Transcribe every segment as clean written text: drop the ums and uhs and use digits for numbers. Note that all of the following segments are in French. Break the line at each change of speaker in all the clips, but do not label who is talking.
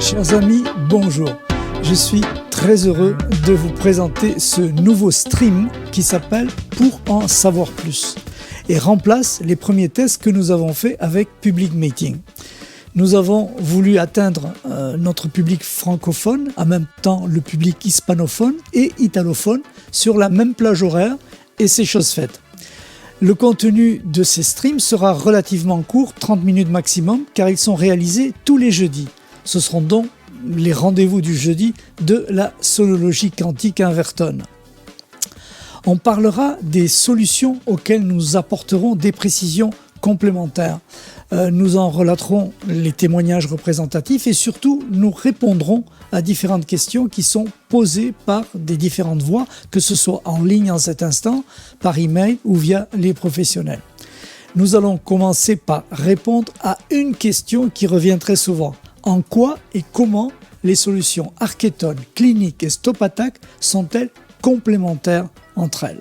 Chers amis, bonjour. Je suis très heureux de vous présenter ce nouveau stream qui s'appelle Pour en savoir plus et remplace les premiers tests que nous avons faits avec Public Meeting. Nous avons voulu atteindre notre public francophone, en même temps le public hispanophone et italophone sur la même plage horaire et c'est chose faite. Le contenu de ces streams sera relativement court, 30 minutes maximum, car ils sont réalisés tous les jeudis. Ce seront donc les rendez-vous du jeudi de la sonologie quantique Inverton. On parlera des solutions auxquelles nous apporterons des précisions complémentaires. Nous en relaterons les témoignages représentatifs et surtout nous répondrons à différentes questions qui sont posées par des différentes voies, que ce soit en ligne en cet instant, par email ou via les professionnels. Nous allons commencer par répondre à une question qui revient très souvent. En quoi et comment les solutions Arketon, Clinique et StopAttack sont-elles complémentaires entre elles?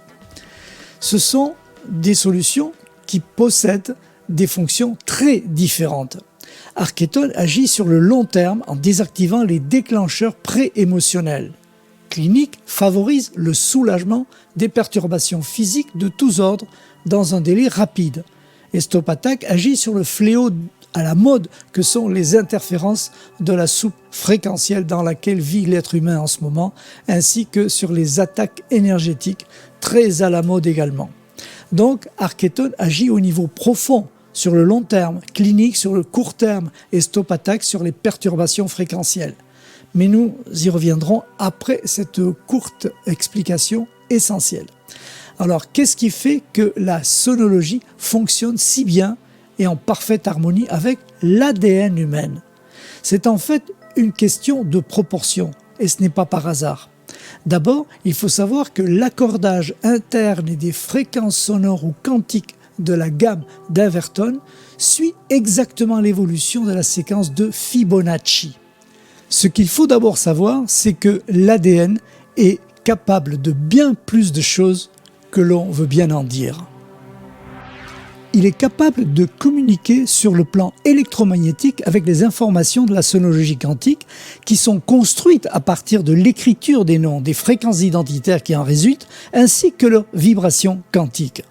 Ce sont des solutions qui possèdent des fonctions très différentes. Arketon agit sur le long terme en désactivant les déclencheurs pré-émotionnels. Clinique favorise le soulagement des perturbations physiques de tous ordres dans un délai rapide. Et StopAttack agit sur le fléau à la mode que sont les interférences de la soupe fréquentielle dans laquelle vit l'être humain en ce moment, ainsi que sur les attaques énergétiques, très à la mode également. Donc, Arketon agit au niveau profond, sur le long terme, Clinique sur le court terme et StopAttack sur les perturbations fréquentielles. Mais nous y reviendrons après cette courte explication essentielle. Alors, qu'est-ce qui fait que la sonologie fonctionne si bien et en parfaite harmonie avec l'ADN humaine? C'est en fait une question de proportion et ce n'est pas par hasard. D'abord, il faut savoir que l'accordage interne des fréquences sonores ou quantiques de la gamme d'Inverton suit exactement l'évolution de la séquence de Fibonacci. Ce qu'il faut d'abord savoir, c'est que l'ADN est capable de bien plus de choses que l'on veut bien en dire. Il est capable de communiquer sur le plan électromagnétique avec les informations de la sonologie quantique qui sont construites à partir de l'écriture des noms, des fréquences identitaires qui en résultent, ainsi que leurs vibrations quantiques.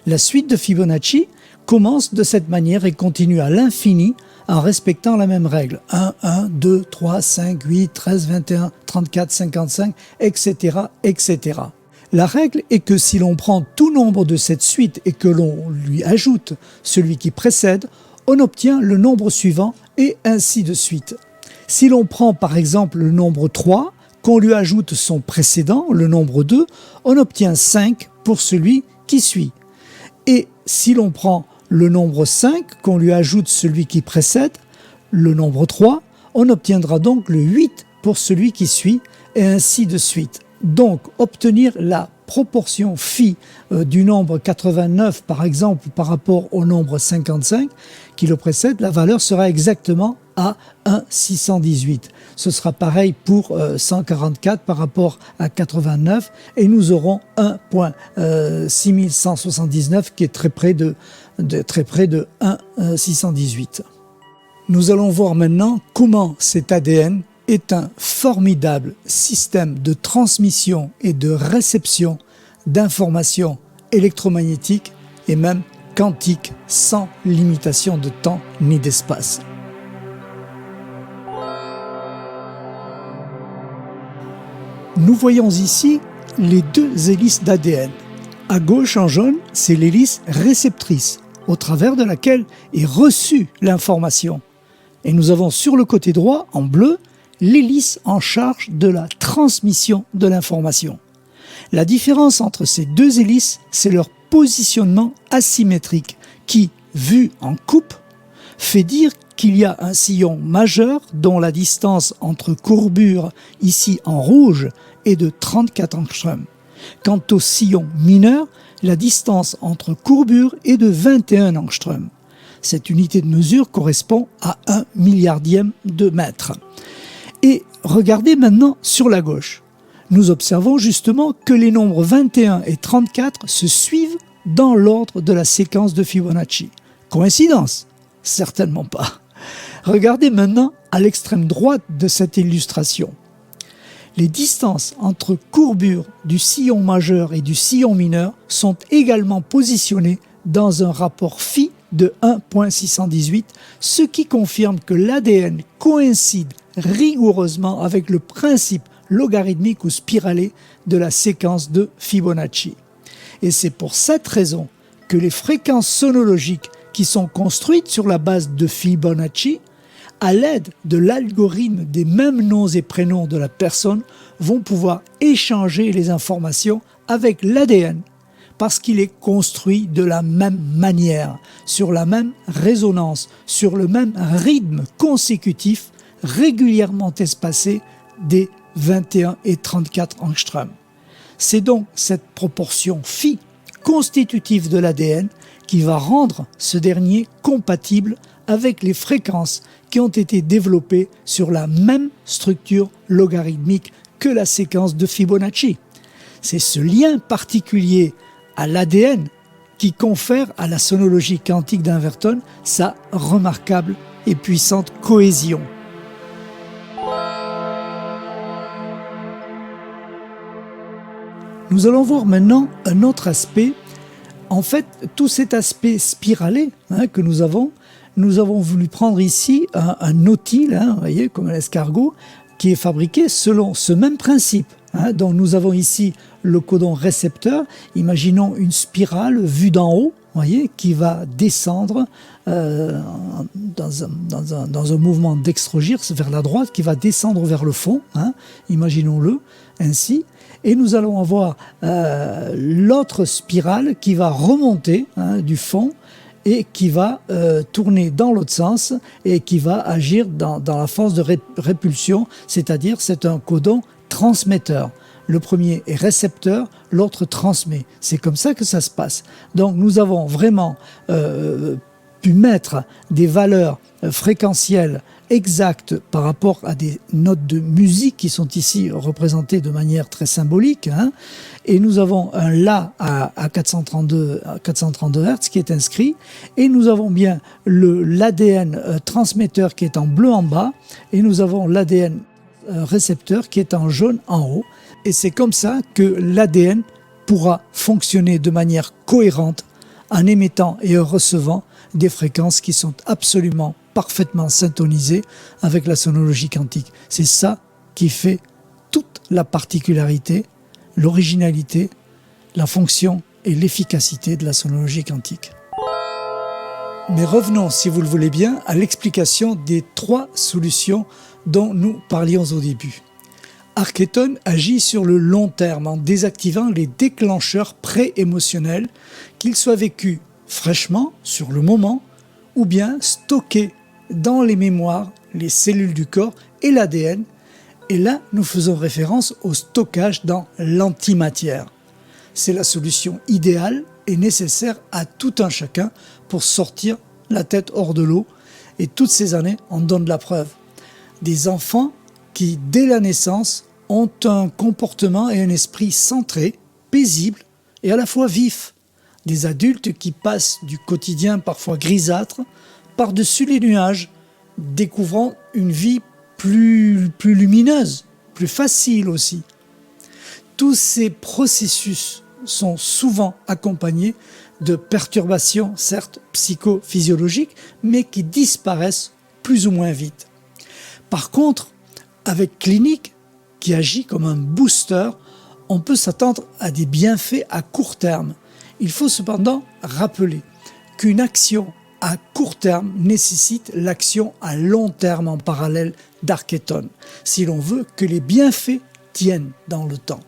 La suite de Fibonacci commence de cette manière et continue à l'infini en respectant la même règle. 1, 1, 2, 3, 5, 8, 13, 21, 34, 55, etc., etc. La règle est que si l'on prend tout nombre de cette suite et que l'on lui ajoute celui qui précède, on obtient le nombre suivant et ainsi de suite. Si l'on prend par exemple le nombre 3, qu'on lui ajoute son précédent, le nombre 2, on obtient 5 pour celui qui suit. Et si l'on prend le nombre 5, qu'on lui ajoute celui qui précède, le nombre 3, on obtiendra donc le 8 pour celui qui suit et ainsi de suite. Donc, obtenir la proportion phi du nombre 89, par exemple, par rapport au nombre 55 qui le précède, la valeur sera exactement à 1,618. Ce sera pareil pour 144 par rapport à 89 et nous aurons 1,6179 qui est très près de 1,618. Nous allons voir maintenant comment cet ADN est un formidable système de transmission et de réception d'informations électromagnétiques et même quantiques sans limitation de temps ni d'espace. Nous voyons ici les deux hélices d'ADN. À gauche en jaune, c'est l'hélice réceptrice, au travers de laquelle est reçue l'information. Et nous avons sur le côté droit, en bleu, l'hélice en charge de la transmission de l'information. La différence entre ces deux hélices, c'est leur positionnement asymétrique qui, vu en coupe, fait dire qu'il y a un sillon majeur dont la distance entre courbures, ici en rouge, est de 34 angstroms. Quant au sillon mineur, la distance entre courbures est de 21 angstroms. Cette unité de mesure correspond à 1 milliardième de mètre. Et regardez maintenant sur la gauche. Nous observons justement que les nombres 21 et 34 se suivent dans l'ordre de la séquence de Fibonacci. Coïncidence? Certainement pas. Regardez maintenant à l'extrême droite de cette illustration. Les distances entre courbures du sillon majeur et du sillon mineur sont également positionnées dans un rapport phi de 1.618, ce qui confirme que l'ADN coïncide rigoureusement avec le principe logarithmique ou spiralé de la séquence de Fibonacci. Et c'est pour cette raison que les fréquences sonologiques qui sont construites sur la base de Fibonacci, à l'aide de l'algorithme des mêmes noms et prénoms de la personne, vont pouvoir échanger les informations avec l'ADN, parce qu'il est construit de la même manière, sur la même résonance, sur le même rythme consécutif, régulièrement espacé des 21 et 34 angstroms. C'est donc cette proportion phi constitutive de l'ADN qui va rendre ce dernier compatible avec les fréquences qui ont été développées sur la même structure logarithmique que la séquence de Fibonacci. C'est ce lien particulier à l'ADN qui confère à la sonologie quantique d'Inverton sa remarquable et puissante cohésion. Nous allons voir maintenant un autre aspect. En fait, tout cet aspect spiralé que nous avons voulu prendre ici un nautile, vous voyez, comme un escargot, qui est fabriqué selon ce même principe. Donc nous avons ici le codon récepteur. Imaginons une spirale vue d'en haut, voyez, qui va descendre dans un mouvement dextrogire vers la droite, qui va descendre vers le fond. Imaginons-le ainsi. Et nous allons avoir l'autre spirale qui va remonter du fond et qui va tourner dans l'autre sens et qui va agir dans la force de répulsion, c'est-à-dire c'est un codon transmetteur. Le premier est récepteur, l'autre transmet. C'est comme ça que ça se passe. Donc nous avons vraiment pu mettre des valeurs fréquentielles exactes par rapport à des notes de musique qui sont ici représentées de manière très symbolique. Et nous avons un La à 432 Hz qui est inscrit. Et nous avons bien l'ADN transmetteur qui est en bleu en bas. Et nous avons l'ADN récepteur qui est en jaune en haut. Et c'est comme ça que l'ADN pourra fonctionner de manière cohérente en émettant et en recevant des fréquences qui sont absolument parfaitement syntonisées avec la sonologie quantique. C'est ça qui fait toute la particularité, l'originalité, la fonction et l'efficacité de la sonologie quantique. Mais revenons, si vous le voulez bien, à l'explication des 3 solutions dont nous parlions au début. Arketon agit sur le long terme en désactivant les déclencheurs pré-émotionnels, qu'ils soient vécus fraîchement, sur le moment, ou bien stockés dans les mémoires, les cellules du corps et l'ADN. Et là, nous faisons référence au stockage dans l'antimatière. C'est la solution idéale et nécessaire à tout un chacun pour sortir la tête hors de l'eau. Et toutes ces années en donnent la preuve. Des enfants qui, dès la naissance, ont un comportement et un esprit centré, paisible et à la fois vif. Des adultes qui passent du quotidien parfois grisâtre par-dessus les nuages, découvrant une vie plus lumineuse, plus facile aussi. Tous ces processus sont souvent accompagnés de perturbations, certes psychophysiologiques, mais qui disparaissent plus ou moins vite. Par contre, avec Clinique, qui agit comme un booster, on peut s'attendre à des bienfaits à court terme. Il faut cependant rappeler qu'une action à court terme nécessite l'action à long terme en parallèle d'Arketon, si l'on veut que les bienfaits tiennent dans le temps.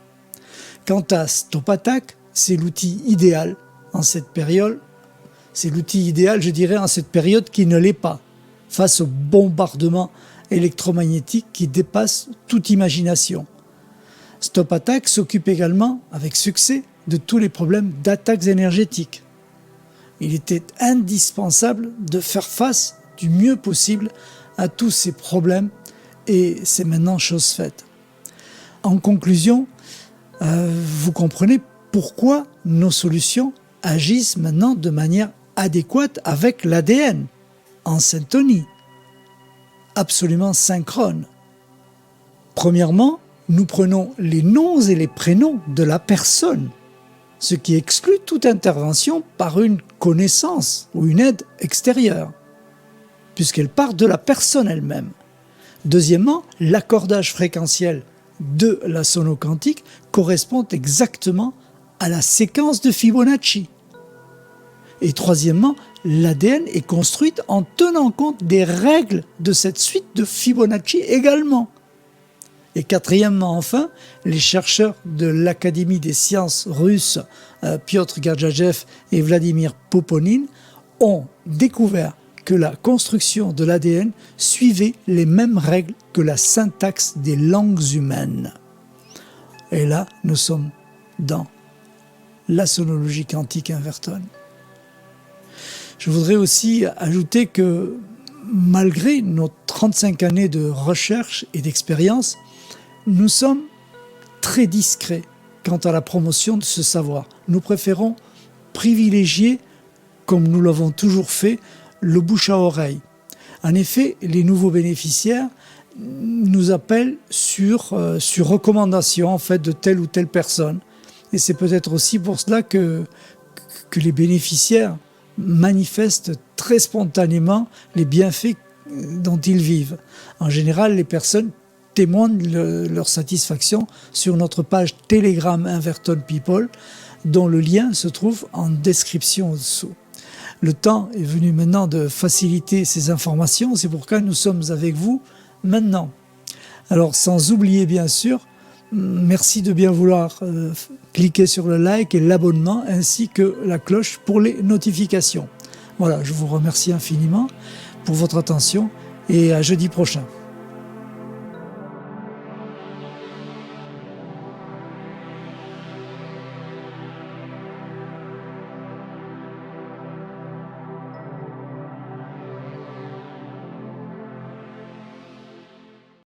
Quant à Stop Attack, c'est l'outil idéal en cette période. C'est l'outil idéal, je dirais, en cette période qui ne l'est pas, face au bombardement électromagnétique qui dépasse toute imagination. Stop Attack s'occupe également, avec succès, de tous les problèmes d'attaques énergétiques. Il était indispensable de faire face du mieux possible à tous ces problèmes et c'est maintenant chose faite. En conclusion, vous comprenez pourquoi nos solutions agissent maintenant de manière adéquate avec l'ADN, en syntonie. absolument synchrone. Premièrement, nous prenons les noms et les prénoms de la personne, ce qui exclut toute intervention par une connaissance ou une aide extérieure, puisqu'elle part de la personne elle-même. Deuxièmement, l'accordage fréquentiel de la sonoquantique correspond exactement à la séquence de Fibonacci. Et troisièmement, l'ADN est construite en tenant compte des règles de cette suite de Fibonacci également. Et quatrièmement, enfin, les chercheurs de l'Académie des sciences russes, Piotr Gadjajev et Vladimir Poponin, ont découvert que la construction de l'ADN suivait les mêmes règles que la syntaxe des langues humaines. Et là, nous sommes dans la sonologie quantique Inverton. Je voudrais aussi ajouter que malgré nos 35 années de recherche et d'expérience, nous sommes très discrets quant à la promotion de ce savoir. Nous préférons privilégier, comme nous l'avons toujours fait, le bouche à oreille. En effet, les nouveaux bénéficiaires nous appellent sur recommandation en fait, de telle ou telle personne. Et c'est peut-être aussi pour cela que les bénéficiaires manifestent très spontanément les bienfaits dont ils vivent. En général, les personnes témoignent leur satisfaction sur notre page Telegram Inverton People, dont le lien se trouve en description au-dessous. Le temps est venu maintenant de faciliter ces informations, c'est pourquoi nous sommes avec vous maintenant. Alors sans oublier bien sûr, merci de bien vouloir cliquer sur le like et l'abonnement ainsi que la cloche pour les notifications. Voilà, je vous remercie infiniment pour votre attention et à jeudi prochain.